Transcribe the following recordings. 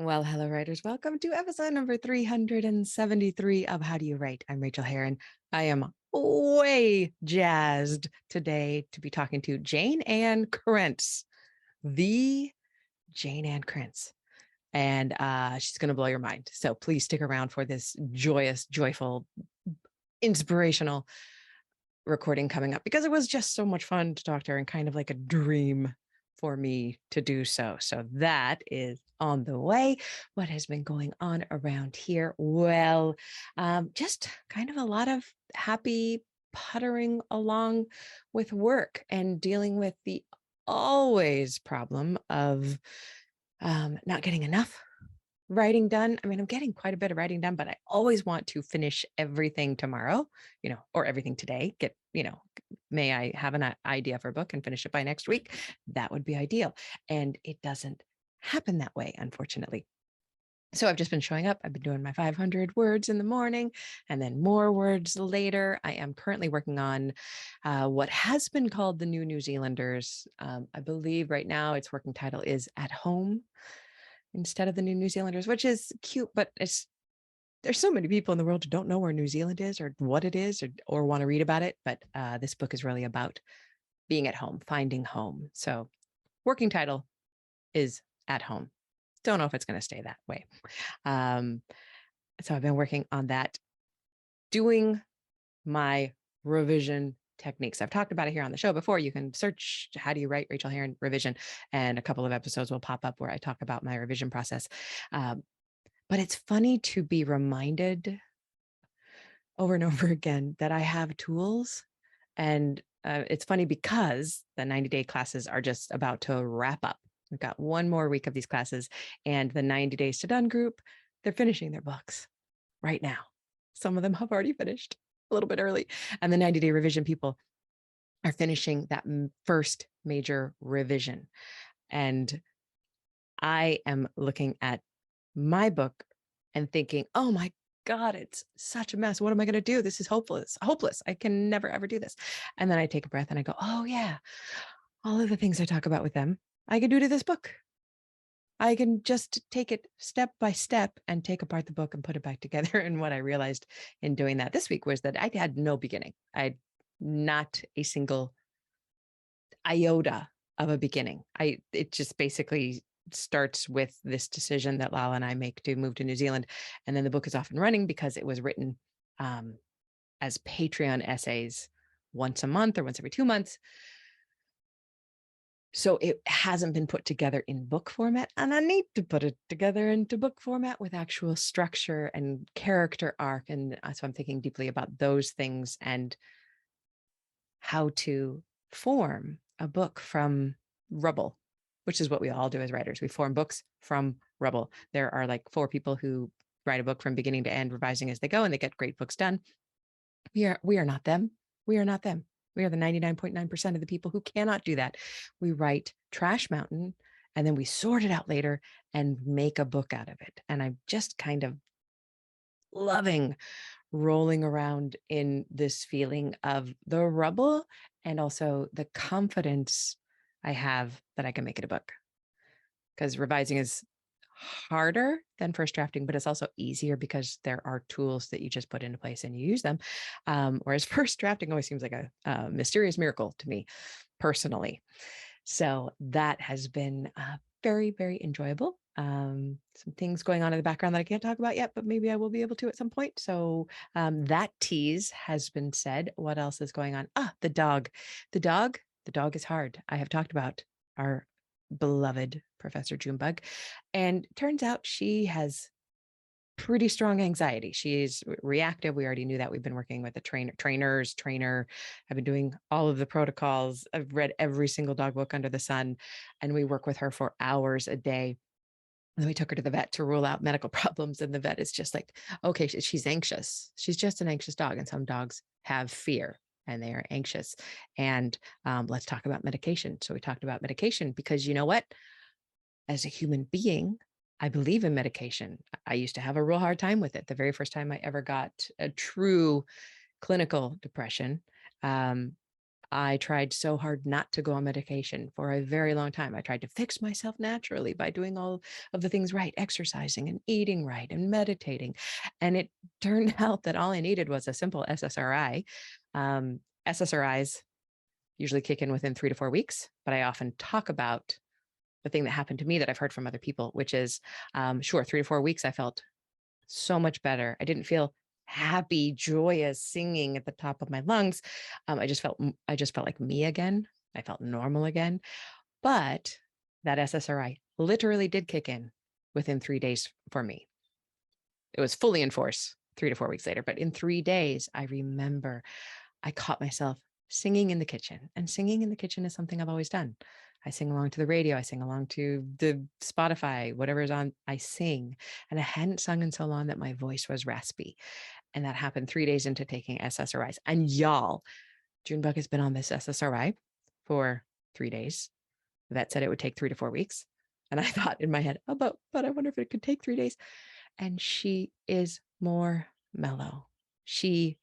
Well, hello, writers. Welcome to episode number 373 of How Do You Write? I'm Rachael Herron. I am way jazzed today to be talking to Jayne Ann Krentz, the Jayne Ann Krentz. And she's going to blow your mind. So please stick around for this joyous, joyful, inspirational recording coming up because it was just so much fun to talk to her and kind of like a dream for me to do so. So that is on the way. What has been going on around here? Well, just kind of a lot of happy puttering along with work and dealing with the always problem of not getting enough writing done. I mean, I'm getting quite a bit of writing done, but I always want to finish everything tomorrow, or everything today. May I have an idea for a book and finish it by next week? That would be ideal. And it doesn't happen that way, unfortunately. So I've just been showing up. I've been doing my 500 words in the morning and then more words later. I am currently working on what has been called the New New Zealanders. I believe right now its working title is At Home instead of the New New Zealanders, which is cute, but there's so many people in the world who don't know where New Zealand is or what it is or want to read about it. But this book is really about being at home, finding home. So working title is At Home. Don't know if it's going to stay that way. So I've been working on that, doing my revision techniques. I've talked about it here on the show before. You can search How Do You Write Rachael Herron Revision, and a couple of episodes will pop up where I talk about my revision process. But it's funny to be reminded over and over again that I have tools. And it's funny because the 90-day classes are just about to wrap up. We've got one more week of these classes, and the 90 Days to Done group, they're finishing their books right now. Some of them have already finished a little bit early. And the 90-day revision people are finishing that first major revision. And I am looking at my book and thinking, oh my God, it's such a mess. What am I going to do? This is hopeless. I can never, ever do this. And then I take a breath and I go, oh yeah, all of the things I talk about with them, I can do to this book. I can just take it step by step and take apart the book and put it back together. And what I realized in doing that this week was that I had no beginning. I had not a single iota of a beginning. It just basically starts with this decision that Lala and I make to move to New Zealand. And then the book is off and running because it was written as Patreon essays once a month or once every 2 months. So it hasn't been put together in book format, and I need to put it together into book format with actual structure and character arc. And so I'm thinking deeply about those things and how to form a book from Rubble, which is what we all do as writers. We form books from Rubble. There are like 4 people who write a book from beginning to end, revising as they go, and they get great books done. We are not them. We are not them. We are the 99.9% of the people who cannot do that. We write Trash Mountain and then we sort it out later and make a book out of it. And I'm just kind of loving rolling around in this feeling of the rubble and also the confidence I have that I can make it a book. Because revising is harder than first drafting, but it's also easier because there are tools that you just put into place and you use them. Whereas first drafting always seems like a mysterious miracle to me personally. So that has been very, very enjoyable. Some things going on in the background that I can't talk about yet, but maybe I will be able to at some point. So that tease has been said. What else is going on? The dog. The dog is hard. I have talked about our beloved Professor Junebug, and turns out she has pretty strong anxiety. She's reactive. We already knew that. We've been working with the trainer. I've been doing all of the protocols. I've read every single dog book under the sun, and we work with her for hours a day. And then we took her to the vet to rule out medical problems. And the vet is just like, okay, she's anxious. She's just an anxious dog. And some dogs have fear and they are anxious. And let's talk about medication. So we talked about medication because you know what? As a human being, I believe in medication. I used to have a real hard time with it. The very first time I ever got a true clinical depression, I tried so hard not to go on medication for a very long time. I tried to fix myself naturally by doing all of the things right, exercising and eating right and meditating. And it turned out that all I needed was a simple SSRI. SSRIs usually kick in within 3 to 4 weeks, but I often talk about the thing that happened to me that I've heard from other people, which is sure, 3 to 4 weeks, I felt so much better. I didn't feel happy, joyous, singing at the top of my lungs. I just felt like me again. I felt normal again. But that SSRI literally did kick in within 3 days for me. It was fully in force 3 to 4 weeks later, but in 3 days, I remember I caught myself singing in the kitchen, and singing in the kitchen is something I've always done. I sing along to the radio. I sing along to the Spotify, whatever is on, I sing. And I hadn't sung in so long that my voice was raspy. And that happened 3 days into taking SSRIs. And y'all, Junebug has been on this SSRI for 3 days. The vet said it would take 3 to 4 weeks. And I thought in my head, oh, but I wonder if it could take 3 days. And she is more mellow. She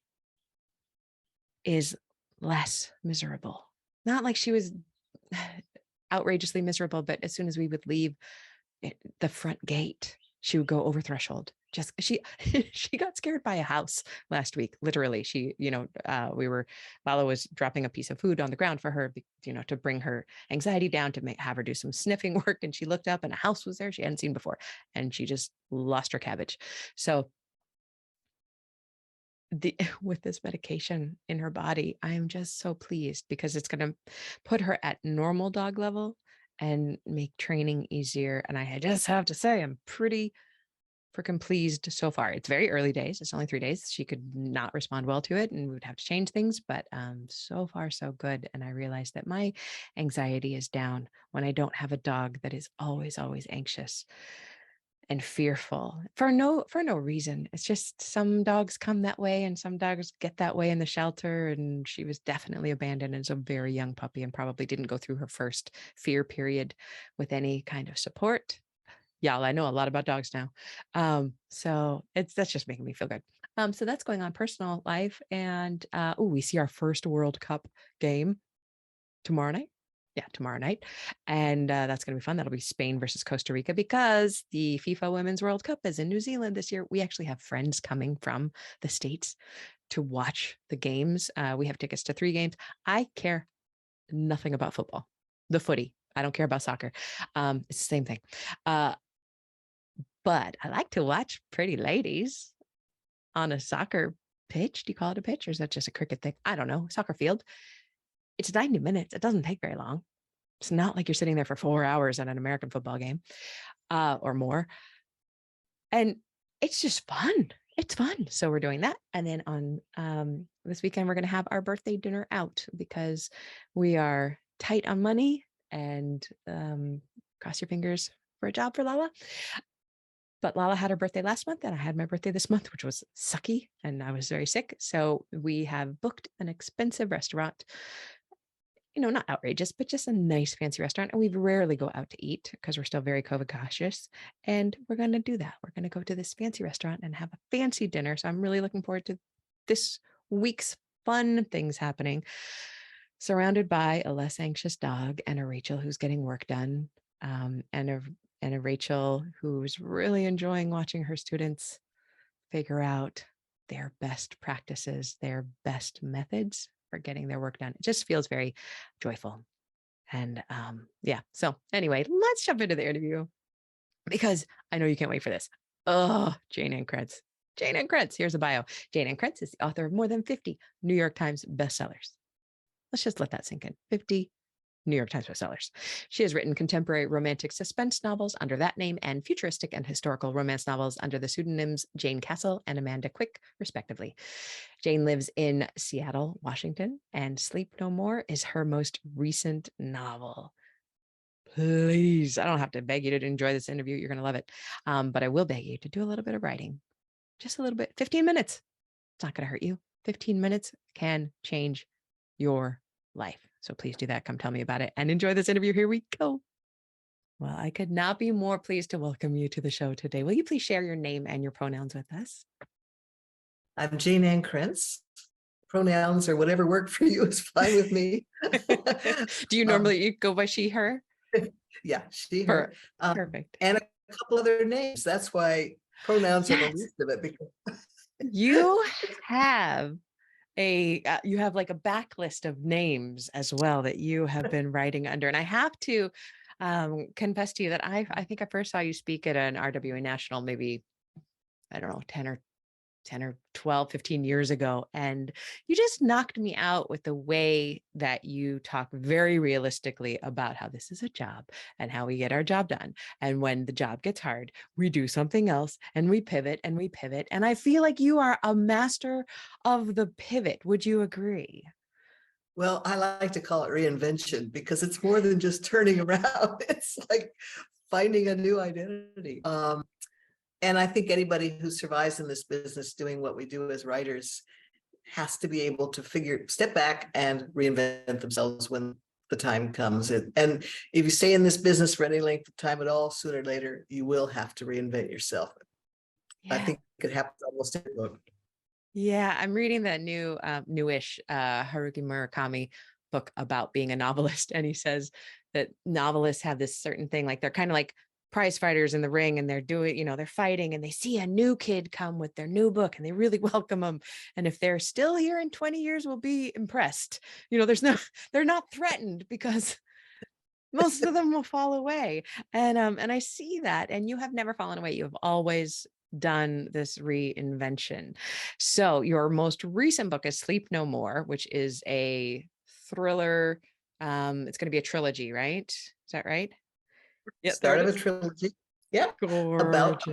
is less miserable. Not like she was outrageously miserable, but as soon as we would leave the front gate, she would go over threshold. Just she got scared by a house last week. Literally, Lala was dropping a piece of food on the ground for her, to bring her anxiety down, to have her do some sniffing work. And she looked up and a house was there she hadn't seen before. And she just lost her cabbage. So with this medication in her body, I am just so pleased because it's going to put her at normal dog level and make training easier. And I just have to say, I'm pretty freaking pleased so far. It's very early days. It's only 3 days. She could not respond well to it and we would have to change things, but so far so good. And I realized that my anxiety is down when I don't have a dog that is always, always anxious and fearful for no reason. It's just some dogs come that way and some dogs get that way in the shelter. And she was definitely abandoned as a very young puppy and probably didn't go through her first fear period with any kind of support. Y'all, I know a lot about dogs now. So that's just making me feel good. So that's going on personal life. And we see our first World Cup game tomorrow night. Yeah, tomorrow night. And that's going to be fun. That'll be Spain versus Costa Rica because the FIFA Women's World Cup is in New Zealand this year. We actually have friends coming from the States to watch the games. We have tickets to 3 games. I care nothing about football, the footy. I don't care about soccer. It's the same thing. But I like to watch pretty ladies on a soccer pitch. Do you call it a pitch or is that just a cricket thing? I don't know. Soccer field. It's 90 minutes. It doesn't take very long. It's not like you're sitting there for 4 hours at an American football game or more. And it's just fun. It's fun. So we're doing that. And then on this weekend, we're going to have our birthday dinner out because we are tight on money and cross your fingers for a job for Lala. But Lala had her birthday last month and I had my birthday this month, which was sucky. And I was very sick. So we have booked an expensive restaurant, not outrageous, but just a nice fancy restaurant. And we rarely go out to eat because we're still very COVID cautious. And we're going to do that. We're going to go to this fancy restaurant and have a fancy dinner. So I'm really looking forward to this week's fun things happening, surrounded by a less anxious dog and a Rachel who's getting work done, and a Rachel who's really enjoying watching her students figure out their best practices, their best methods for getting their work done. It just feels very joyful. And yeah. So anyway, let's jump into the interview because I know you can't wait for this. Oh, Jayne Ann Krentz. Jayne Ann Krentz. Here's a bio. Jayne Ann Krentz is the author of more than 50 New York Times bestsellers. Let's just let that sink in. 50 New York Times bestsellers. She has written contemporary romantic suspense novels under that name and futuristic and historical romance novels under the pseudonyms Jayne Castle and Amanda Quick, respectively. Jayne lives in Seattle, Washington, and Sleep No More is her most recent novel. Please, I don't have to beg you to enjoy this interview. You're going to love it. But I will beg you to do a little bit of writing. Just a little bit. 15 minutes. It's not going to hurt you. 15 minutes can change your life. So please do that. Come tell me about it and enjoy this interview. Here we go. Well, I could not be more pleased to welcome you to the show today. Will you please share your name and your pronouns with us? I'm Jayne Ann Krentz pronouns or whatever work for you is fine with me. Do you normally go by she, her? Yeah, she, her. Perfect. And a couple other names. That's why pronouns are the Yes. least of it. Because You have you have like a backlist of names as well that you have been writing under. And I have to confess to you that I think I first saw you speak at an RWA National, maybe, I don't know, 10 or 12, 15 years ago. And you just knocked me out with the way that you talk very realistically about how this is a job and how we get our job done. And when the job gets hard, we do something else and we pivot and we pivot. And I feel like you are a master of the pivot. Would you agree? well, I like to call it reinvention because it's more than just turning around. It's like finding a new identity. And I think anybody who survives in this business doing what we do as writers has to be able to step back and reinvent themselves when the time comes. And if you stay in this business for any length of time at all, sooner or later, you will have to reinvent yourself. I think it happens almost every book. Yeah, I'm reading that newish Haruki Murakami book about being a novelist. And he says that novelists have this certain thing, like they're kind of like prize fighters in the ring, and they're doing, they're fighting, and they see a new kid come with their new book and they really welcome them. And if they're still here in 20 years, we'll be impressed. They're not threatened because most of them will fall away. And I see that, and you have never fallen away. You have always done this reinvention. So your most recent book is Sleep No More, which is a thriller. It's going to be a trilogy, right? Is that right? Yeah, start of a trilogy. Yeah, about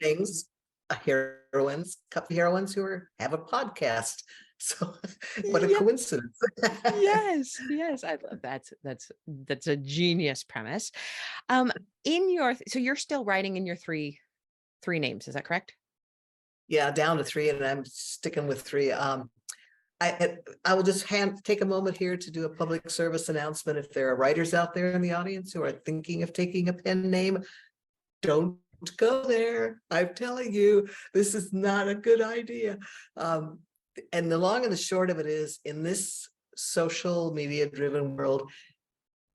things, heroines, couple heroines who have a podcast. So what a coincidence. Yes, I love that. That's a genius premise. So you're still writing in your three names, is that correct? Yeah, down to 3, and I'm sticking with 3. I will just take a moment here to do a public service announcement. If there are writers out there in the audience who are thinking of taking a pen name, don't go there. I'm telling you, this is not a good idea. And the long and the short of it is, in this social media driven world,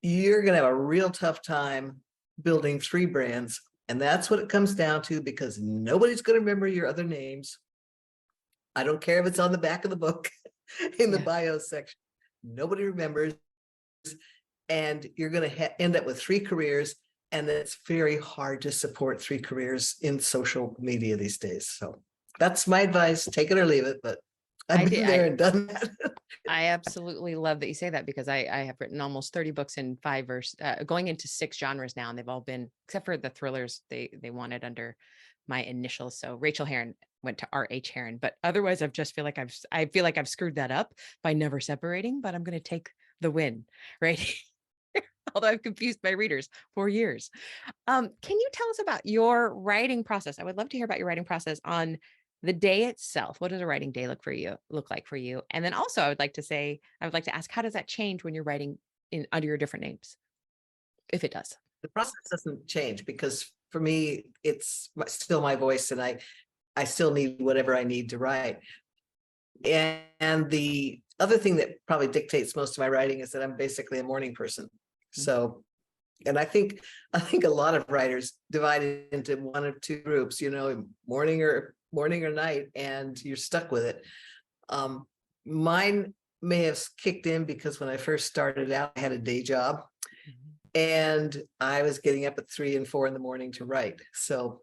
you're going to have a real tough time building 3 brands. And that's what it comes down to, because nobody's going to remember your other names. I don't care if it's on the back of the book in the bio section. Nobody remembers. And you're going to end up with 3 careers. And it's very hard to support 3 careers in social media these days. So that's my advice. Take it or leave it. But I've been there and done that. I absolutely love that you say that, because I have written almost 30 books in 5 or going into 6 genres now, and they've all been, except for the thrillers, they wanted under my initials. So Rachael Herron went to R.H. Herron, but otherwise I feel like I've screwed that up by never separating, but I'm going to take the win, right? Although I've confused my readers for years. Can you tell us about your writing process? I would love to hear about your writing process on the day itself. What does a writing day look like for you? And then also I would like to ask, how does that change when you're writing under your different names? If it does. The process doesn't change, because for me, it's still my voice, and I still need whatever I need to write. And the other thing that probably dictates most of my writing is that I'm basically a morning person. So, and I think a lot of writers divide it into 1 or 2 groups, morning or night, and you're stuck with it. Mine may have kicked in because when I first started out, I had a day job, and I was getting up at 3 and 4 in the morning to write. So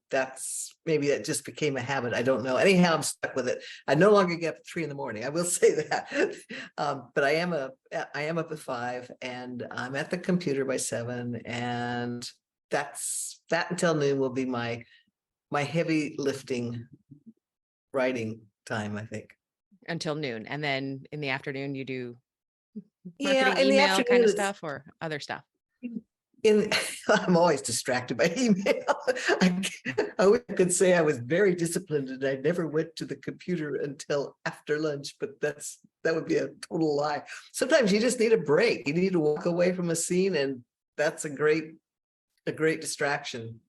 maybe that just became a habit. I don't know. Anyhow, I'm stuck with it. I no longer get up at 3 in the morning. I will say that. But I am up at 5, and I'm at the computer by 7, and that until noon will be my heavy lifting writing time, I think. Until noon. And then in the afternoon you do marketing, in email kind of stuff, or other stuff? I'm always distracted by email. I could say I was very disciplined and I never went to the computer until after lunch, but that would be a total lie. Sometimes you just need a break. You need to walk away from a scene, and that's a great distraction.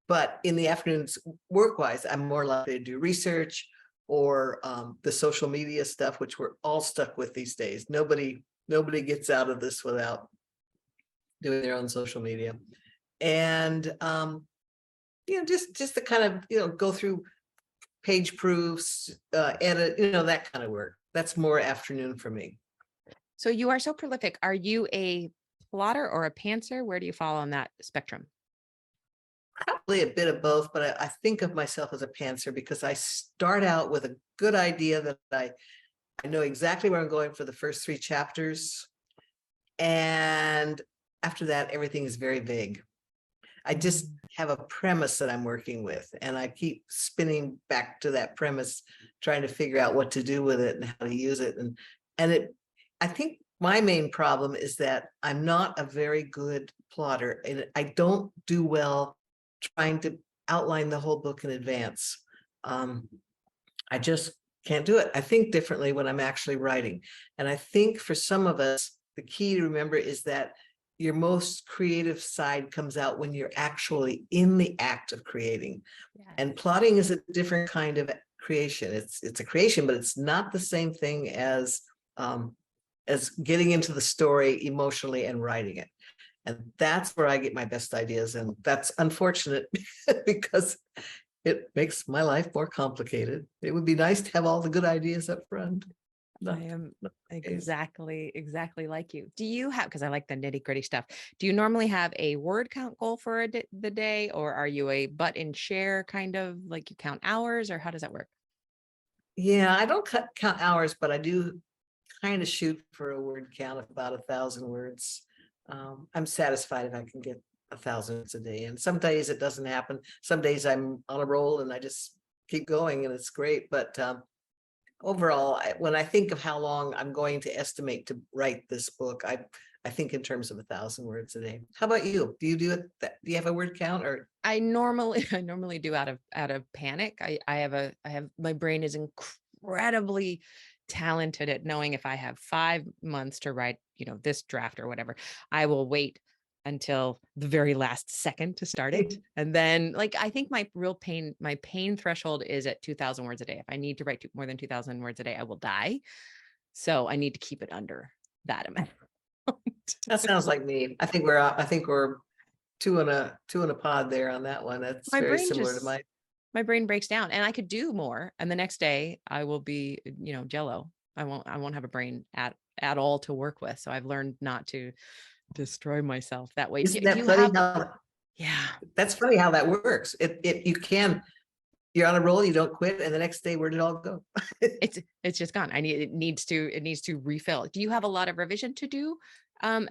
But in the afternoons, work-wise, I'm more likely to do research or the social media stuff, which we're all stuck with these days. Nobody gets out of this without doing their own social media. And just to kind of go through page proofs, edit, that kind of work. That's more afternoon for me. So you are so prolific. Are you a plotter or a pantser? Where do you fall on that spectrum? Probably a bit of both, but I think of myself as a pantser because I start out with a good idea that I know exactly where I'm going for the first 3 chapters. And after that, everything is very vague. I just have a premise that I'm working with, and I keep spinning back to that premise, trying to figure out what to do with it and how to use it. I think my main problem is that I'm not a very good plotter, and I don't do well trying to outline the whole book in advance. I just can't do it. I think differently when I'm actually writing. And I think for some of us, the key to remember is that your most creative side comes out when you're actually in the act of creating. Yes. And plotting is a different kind of creation. It's a creation, but it's not the same thing as getting into the story emotionally and writing it. And that's where I get my best ideas. And that's unfortunate because it makes my life more complicated. It would be nice to have all the good ideas up front. I am exactly like you. Do you have, because I like the nitty gritty stuff, do you normally have a word count goal for the day, or are you a butt and share kind of, like you count hours, or how does that work? Yeah, I don't count hours, but I do kind of shoot for a word count of about 1,000 words. I'm satisfied if I can get 1,000 words a day. And some days it doesn't happen. Some days I'm on a roll and I just keep going and it's great. But overall, when I think of how long I'm going to estimate to write this book, I think in terms of 1,000 words a day. How about you? Do you do it? Do you have a word count? Or I normally do out of panic. I have my brain is incredibly talented at knowing if I have 5 months to write, this draft or whatever, I will wait until the very last second to start it. And then, like, I think my pain threshold is at 2,000 words a day. If I need to write more than 2,000 words a day, I will die. So I need to keep it under that amount. That sounds like me. I think we're two in a pod there on that one. That's very similar to mine. My brain breaks down, and I could do more. And the next day I will be, jello. I won't have a brain at all to work with. So I've learned not to destroy myself that way. Isn't that funny? Yeah, that's funny how that works. You're on a roll, you don't quit, and the next day, where did it all go? it's just gone. It needs to refill. Do you have a lot of revision to do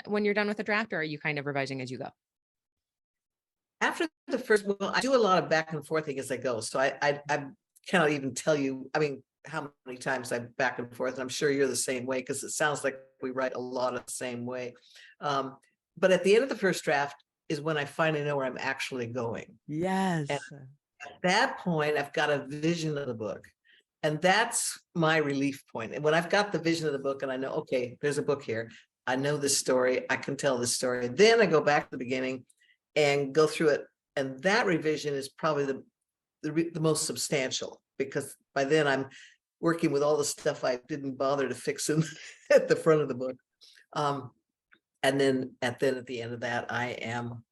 when you're done with the draft, or are you kind of revising as you go? After the first, well, I do a lot of back and forthing as I go. So I cannot even tell you, how many times I back and forth. And I'm sure you're the same way, because it sounds like we write a lot of the same way. But at the end of the first draft is when I finally know where I'm actually going. Yes. And at that point, I've got a vision of the book. And that's my relief point. And when I've got the vision of the book and I know, okay, there's a book here. I know this story. I can tell this story. Then I go back to the beginning and go through it. And that revision is probably the most substantial, because by then I'm working with all the stuff I didn't bother to fix at the front of the book. And then at the end of that, I am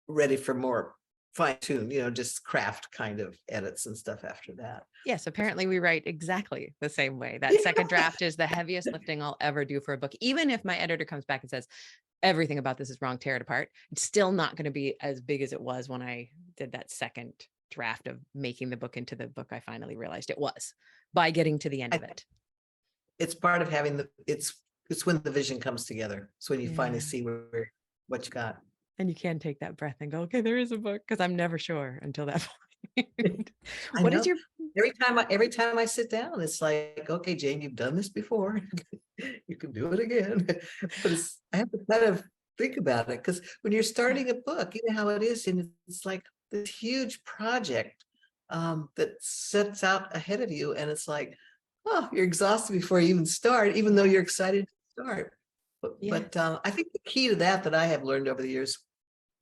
ready for more fine-tune, just craft kind of edits and stuff after that. Yes, apparently we write exactly the same way. That second draft is the heaviest lifting I'll ever do for a book. Even if my editor comes back and says, everything about this is wrong, tear it apart, it's still not going to be as big as it was when I did that second draft of making the book into the book I finally realized it was, by getting to the end of it. It's part of having it's when the vision comes together. It's when you finally see what you got. And you can take that breath and go, okay, there is a book, because I'm never sure until that point. What is your every time I sit down, it's like, okay, Jayne, you've done this before. You can do it again. But I have to kind of think about it, because when you're starting a book, you know how it is, and it's like this huge project that sets out ahead of you, and it's like, oh, you're exhausted before you even start, even though you're excited to start. But I think the key to that I have learned over the years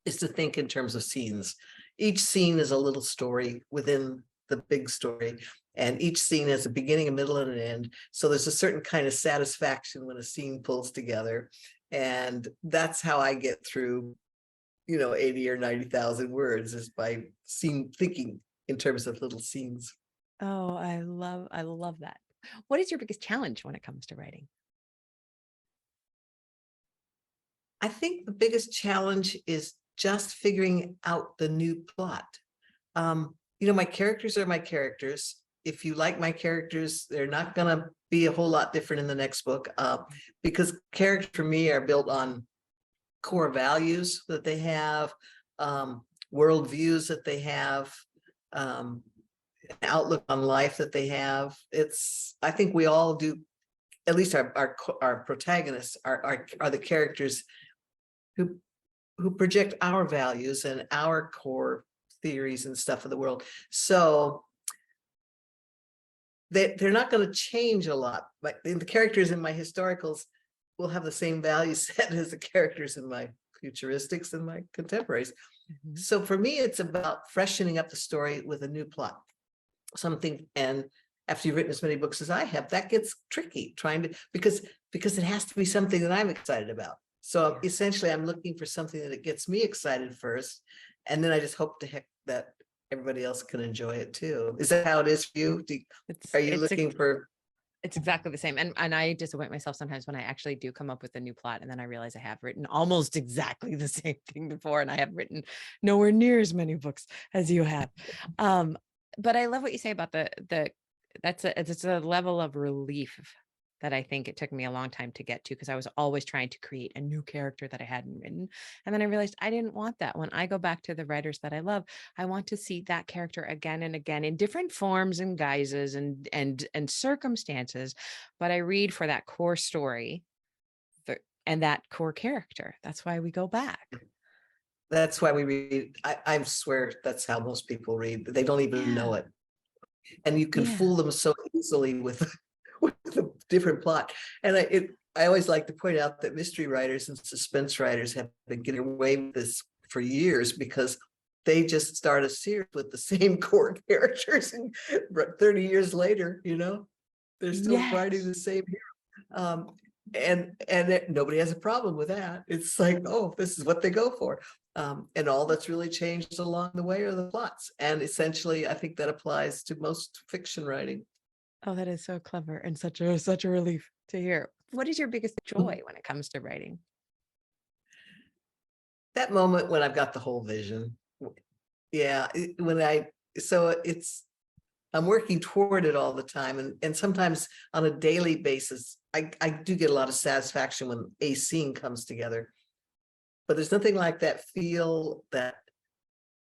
is to think in terms of scenes. Each scene is a little story within the big story. And each scene has a beginning, a middle, and an end. So there's a certain kind of satisfaction when a scene pulls together. And that's how I get through, 80 or 90,000 words, is by thinking in terms of little scenes. Oh, I love that. What is your biggest challenge when it comes to writing? I think the biggest challenge is just figuring out the new plot. My characters are my characters. If you like my characters, they're not going to be a whole lot different in the next book, because characters for me are built on core values that they have, worldviews that they have, outlook on life that they have. I think we all do. At least our protagonists are the characters who project our values and our core theories and stuff of the world. So they're not going to change a lot. But the characters in my historicals will have the same value set as the characters in my futuristics and my contemporaries. Mhm. So for me, it's about freshening up the story with a new plot. And after you've written as many books as I have, that gets tricky because it has to be something that I'm excited about. So essentially I'm looking for something that it gets me excited first. And then I just hope to heck that everybody else can enjoy it too. Is that how it is for you? Are you looking for? It's exactly the same. And I disappoint myself sometimes when I actually do come up with a new plot and then I realize I have written almost exactly the same thing before, and I have written nowhere near as many books as you have. But I love what you say about it's a level of relief that I think it took me a long time to get to, because I was always trying to create a new character that I hadn't written. And then I realized I didn't want that. When I go back to the writers that I love, I want to see that character again and again in different forms and guises and circumstances. But I read for that core story and that core character. That's why we go back. That's why we read. I swear that's how most people read. They don't even know it. And you can fool them so easily with a different plot. And I always like to point out that mystery writers and suspense writers have been getting away with this for years, because they just start a series with the same core characters, and 30 years later, they're still writing the same hero. And nobody has a problem with that. It's like, oh, this is what they go for. And all that's really changed along the way are the plots. And essentially, I think that applies to most fiction writing. Oh, that is so clever and such a relief to hear. What is your biggest joy when it comes to writing? That moment when I've got the whole vision. Yeah, I'm working toward it all the time. And sometimes on a daily basis, I do get a lot of satisfaction when a scene comes together. But there's nothing like that feel that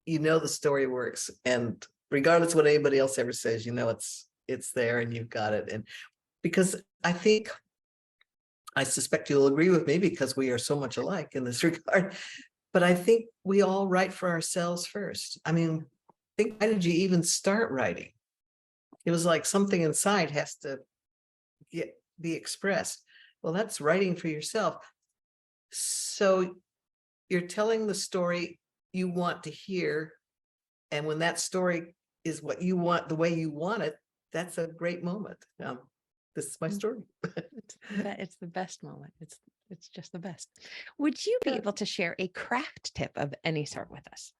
the story works. And regardless of what anybody else ever says, it's there and you've got it. And because I suspect you'll agree with me, because we are so much alike in this regard, but I think we all write for ourselves first. I mean, why did you even start writing? It was like something inside has to be expressed. Well, that's writing for yourself. So you're telling the story you want to hear. And when that story is what you want, the way you want it, that's a great moment. This is my story. It's the best moment. It's just the best. Would you be able to share a craft tip of any sort with us?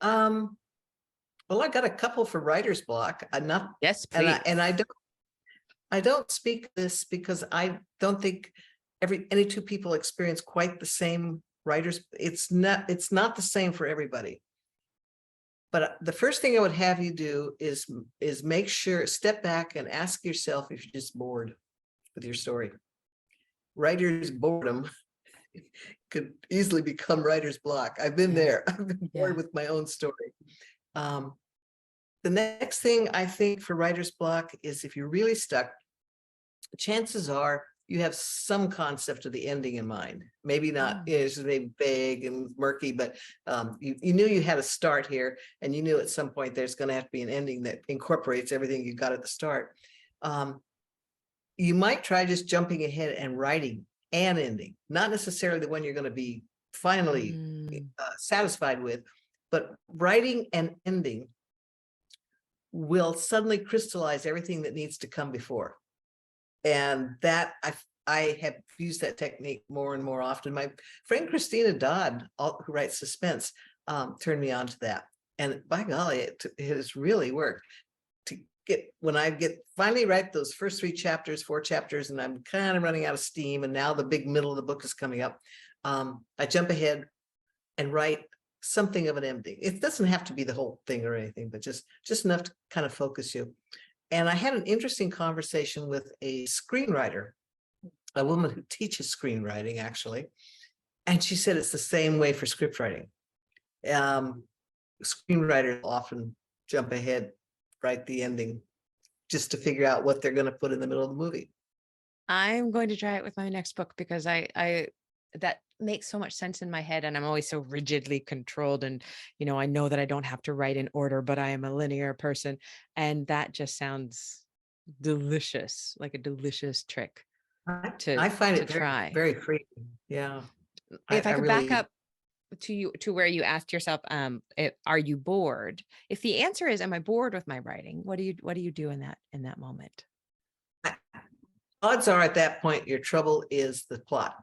Well, I got a couple for writer's block. I'm not. Yes, please. And I don't speak this because I don't think any two people experience quite the same writers. It's not the same for everybody. But the first thing I would have you do is make sure, step back and ask yourself if you're just bored with your story. Writer's boredom could easily become writer's block. I've been there. I've been bored with my own story. The next thing I think for writer's block is, if you're really stuck, chances are you have some concept of the ending in mind. Maybe not, it's maybe vague and murky, but you knew you had a start here, and you knew at some point there's going to have to be an ending that incorporates everything you got at the start. You might try just jumping ahead and writing an ending, not necessarily the one you're going to be finally satisfied with, but writing an ending will suddenly crystallize everything that needs to come before. And that I have used that technique more and more often. My friend Christina Dodd, who writes suspense, turned me on to that. And by golly, it has really worked to get, when I finally write those first 3 chapters, 4 chapters, and I'm kind of running out of steam, and now the big middle of the book is coming up. I jump ahead and write something of an ending. It doesn't have to be the whole thing or anything, but just enough to kind of focus you. And I had an interesting conversation with a screenwriter, a woman who teaches screenwriting, actually. And she said it's the same way for script writing. Screenwriters often jump ahead, write the ending, just to figure out what they're going to put in the middle of the movie. I'm going to try it with my next book, because I that makes so much sense in my head, and I'm always so rigidly controlled, and I know that I don't have to write in order, but I am a linear person, and that just sounds delicious, like a delicious trick I find it try. very freeing. Yeah. If I could really back up to where you asked yourself, are you bored? If the answer is, am I bored with my writing? What do you do in that moment? Odds are at that point, your trouble is the plot,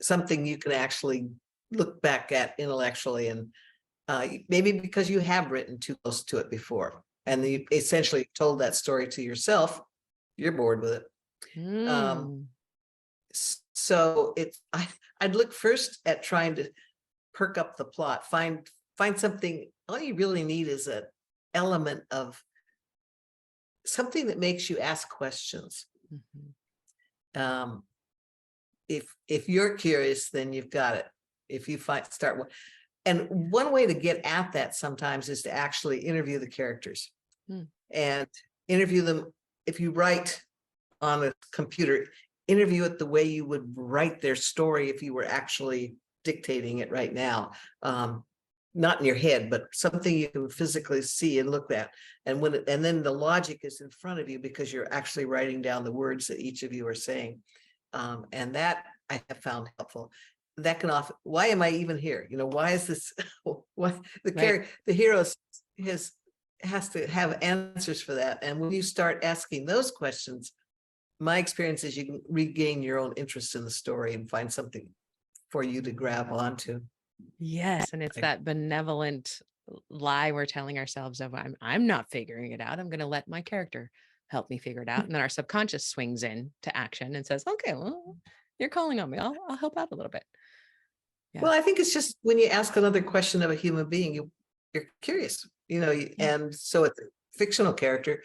something you can actually look back at intellectually, and maybe because you have written too close to it before, and you essentially told that story to yourself, you're bored with it. So I'd look first at trying to perk up the plot, find something. All you really need is an element of something that makes you ask questions. If you're curious, then you've got it. If you and one way to get at that sometimes is to actually interview the characters and interview them. If you write on a computer, interview it the way you would write their story if you were actually dictating it right now. Not in your head, but something you can physically see and look at. And then the logic is in front of you, because you're actually writing down the words that each of you are saying. And that I have found helpful. That can often, why am I even here? Why is this? Why the hero has to have answers for that. And when you start asking those questions, my experience is you can regain your own interest in the story and find something for you to grab onto. Yes, and it's that benevolent lie we're telling ourselves of, I'm not figuring it out. I'm going to let my character help me figure it out. And then our subconscious swings in to action and says, okay, well, you're calling on me. I'll help out a little bit. Yeah. Well, I think it's just when you ask another question of a human being, you're curious, and so it's a fictional character,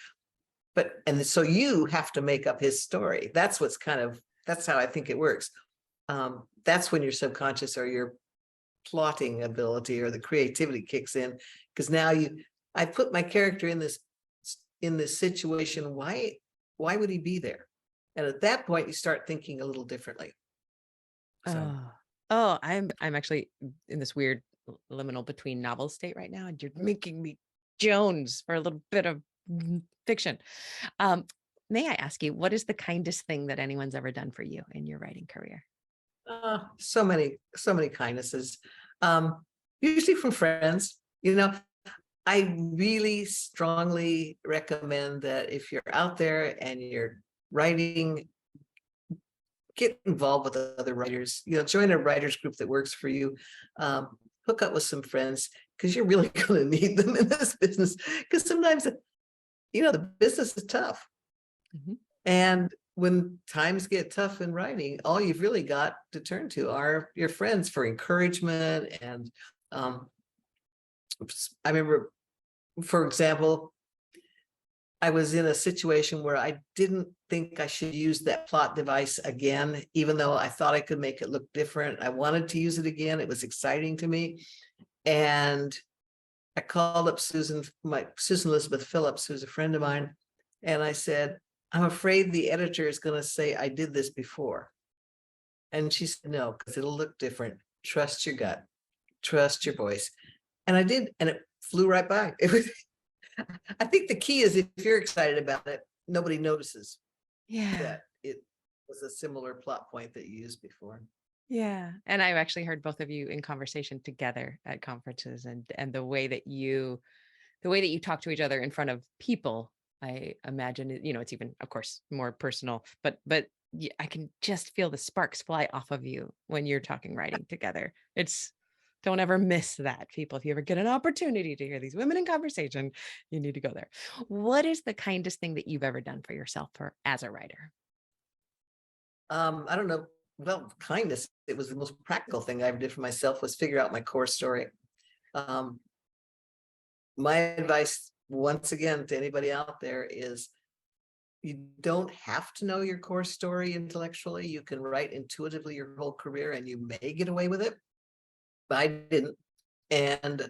and so you have to make up his story. That's how I think it works. That's when your subconscious or your plotting ability or the creativity kicks in, because now I put my character in this situation. Why would he be there? And at that point, you start thinking a little differently. So. I'm actually in this weird liminal between novel state right now, and you're making me Jones for a little bit of fiction. May I ask you, what is the kindest thing that anyone's ever done for you in your writing career? So many kindnesses, usually from friends. I really strongly recommend that if you're out there and you're writing, get involved with other writers. Join a writers group that works for you. Hook up with some friends, because you're really going to need them in this business, because sometimes the business is tough. And when times get tough in writing, all you've really got to turn to are your friends for encouragement. And I remember, for example, I was in a situation where I didn't think I should use that plot device again, even though I thought I could make it look different. I wanted to use it again. It was exciting to me. And I called up Susan Elizabeth Phillips, who's a friend of mine. And I said, I'm afraid the editor is going to say I did this before. And she said, no, because it'll look different. Trust your gut, trust your voice. And I did, and it flew right by. It was, I think the key is, if you're excited about it, nobody notices that it was a similar plot point that you used before. Yeah. And I've actually heard both of you in conversation together at conferences, and the way that you the way that you talk to each other in front of people, I imagine, it's even, of course, more personal, but I can just feel the sparks fly off of you when you're talking, writing together. Don't ever miss that, people. If you ever get an opportunity to hear these women in conversation, you need to go there. What is the kindest thing that you've ever done for yourself as a writer? I don't know. Well, kindness, it was the most practical thing I ever did for myself was figure out my core story. My advice, once again, to anybody out there is you don't have to know your core story intellectually. You can write intuitively your whole career and you may get away with it. But I didn't. And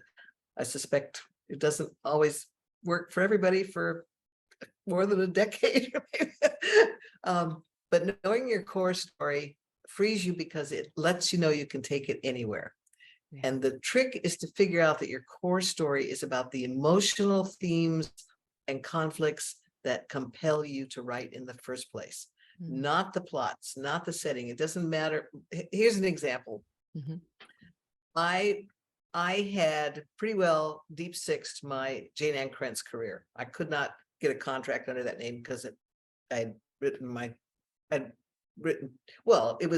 I suspect it doesn't always work for everybody for more than a decade. But knowing your core story frees you because it lets you know you can take it anywhere. Yeah. And the trick is to figure out that your core story is about the emotional themes and conflicts that compel you to write in the first place, not the plots, not the setting. It doesn't matter. Here's an example. I had pretty well deep sixed my Jayne Ann Krentz career. I could not get a contract under that name because it was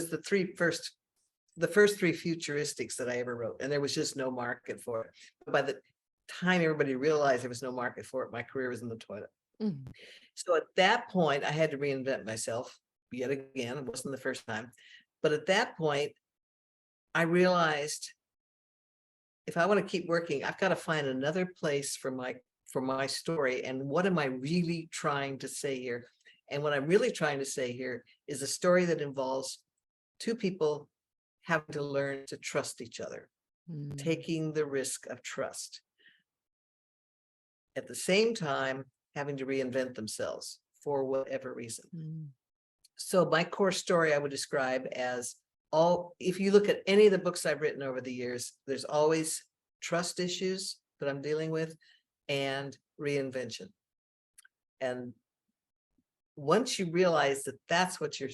the first three futuristics that I ever wrote, and there was just no market for it. But by the time everybody realized there was no market for it, my career was in the toilet. So at that point, I had to reinvent myself yet again. It wasn't the first time, but at that point, I realized if I want to keep working, I've got to find another place for my story. And what am I really trying to say here? And what I'm really trying to say here is a story that involves two people having to learn to trust each other, taking the risk of trust. At the same time, having to reinvent themselves for whatever reason. So my core story I would describe as if you look at any of the books I've written over the years, there's always trust issues that I'm dealing with and reinvention. And once you realize that that's what you're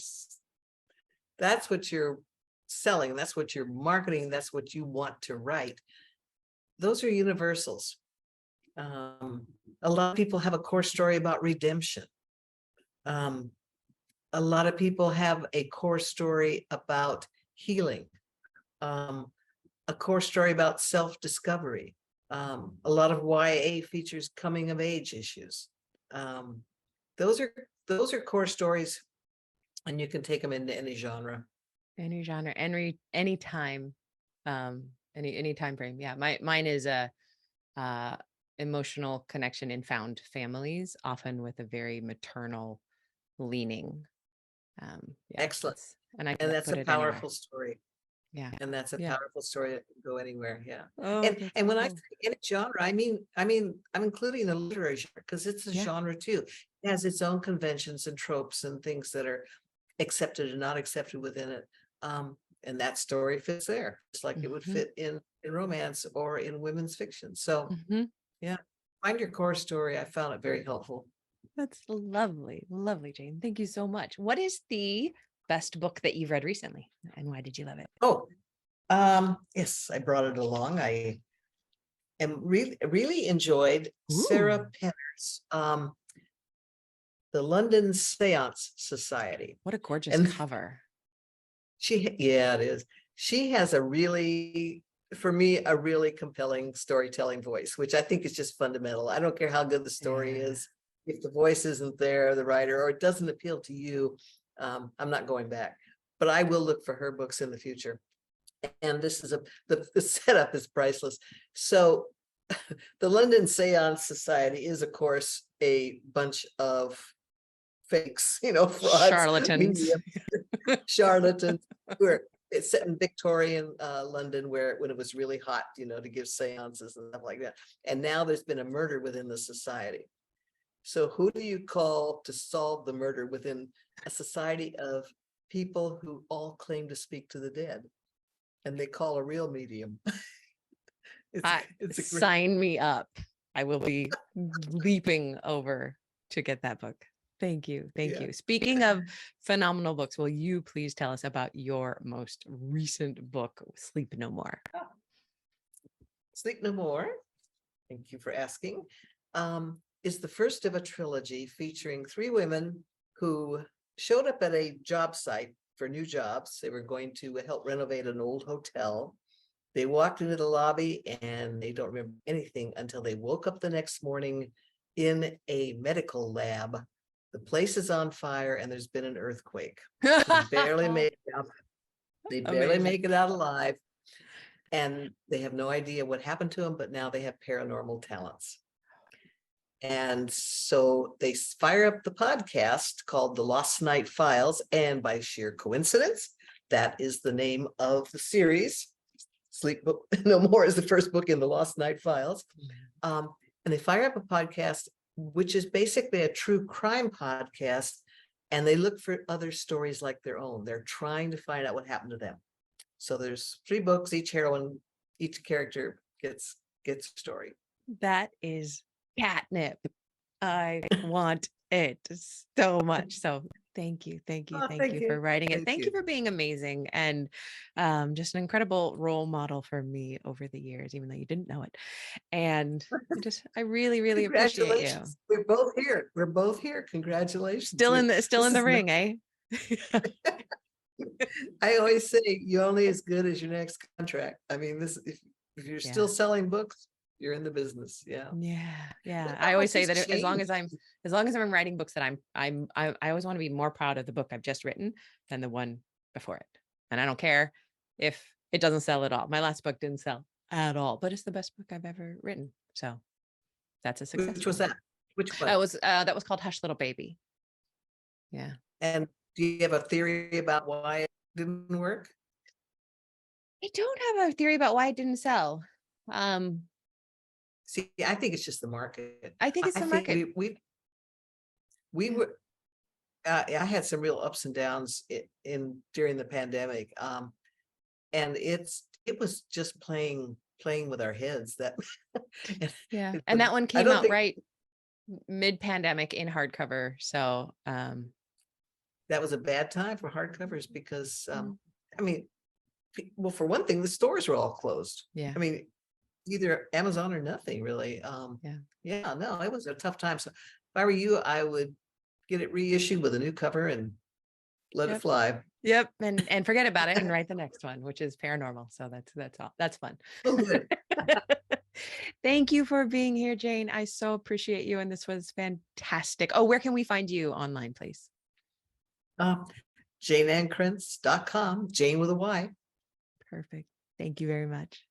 selling, that's what you're marketing, that's what you want to write, those are universals. A lot of people have a core story about redemption. A lot of people have a core story about healing, a core story about self-discovery. A lot of YA features coming of age issues. Those are core stories, and you can take them into any genre. Any genre, any time, any time frame. Yeah, mine is a emotional connection in found families, often with a very maternal leaning. Excellent. And that's a powerful story. Yeah. And that's a powerful story that can go anywhere. Yeah. Oh, and when I say in a genre, I mean, I'm including the literary genre because it's a genre too. It has its own conventions and tropes and things that are accepted and not accepted within it. And that story fits there. It's like it would fit in romance or in women's fiction. So yeah, find your core story. I found it very helpful. That's lovely. Lovely, Jayne. Thank you so much. What is the best book that you've read recently, and why did you love it? Oh, yes, I brought it along. I am really enjoyed Sarah Penner's The London Seance Society. What a gorgeous cover. It is. She has for me, a really compelling storytelling voice, which I think is just fundamental. I don't care how good the story is. If the voice isn't there, the writer, or it doesn't appeal to you, I'm not going back. But I will look for her books in the future. And this is the setup is priceless. So the London Seance Society is, of course, a bunch of fakes, frauds, charlatans, charlatans. It's set in Victorian London, when it was really hot, to give seances and stuff like that. And now there's been a murder within the society. So who do you call to solve the murder within a society of people who all claim to speak to the dead? And they call a real medium. Sign me up. I will be leaping over to get that book. Thank you. Thank you. Speaking of phenomenal books, will you please tell us about your most recent book, Sleep No More? Sleep No More Thank you for asking. Is the first of a trilogy featuring 3 women who showed up at a job site for new jobs. They were going to help renovate an old hotel. They walked into the lobby and they don't remember anything until they woke up the next morning in a medical lab. The place is on fire and there's been an earthquake. They barely make it out. They barely Amazing. make it out alive. And they have no idea what happened to them, but now they have paranormal talents. And so they fire up the podcast called The Lost Night Files. And by sheer coincidence, that is the name of the series. Sleep Book No More is the first book in the Lost Night Files. And they fire up a podcast, which is basically a true crime podcast. And they look for other stories like their own. They're trying to find out what happened to them. So there's 3 books, each heroine, each character gets a story. That is catnip. I want it so much. So thank you for writing it. Thank you for being amazing and just an incredible role model for me over the years, even though you didn't know it. And I really, really appreciate you. We're both here. We're both here. Congratulations. Still in the ring, eh? I always say you're only as good as your next contract. I mean, if you're still selling books, you're in the business. Yeah. I always say that as long as I'm writing books, that I always want to be more proud of the book I've just written than the one before it. And I don't care if it doesn't sell at all. My last book didn't sell at all, but it's the best book I've ever written. So that's a success. Which was that? Which one? That was called Hush Little Baby. Yeah. And do you have a theory about why it didn't work? I don't have a theory about why it didn't sell. See, I think it's just the market. I think it's the market. We were. I had some real ups and downs during the pandemic, and it was just playing with our heads. That and that one came out right mid-pandemic in hardcover. So that was a bad time for hardcovers because I mean, well, for one thing, the stores were all closed. Yeah. I mean, either Amazon or nothing really. No, it was a tough time. So if I were you, I would get it reissued with a new cover and let it fly. Yep. And forget about it and write the next one, which is paranormal. So that's all. That's fun. Oh, good. Thank you for being here, Jayne. I so appreciate you. And this was fantastic. Oh, where can we find you online, please? JayneAnnKrentz.com, Jayne with a Y. Perfect. Thank you very much.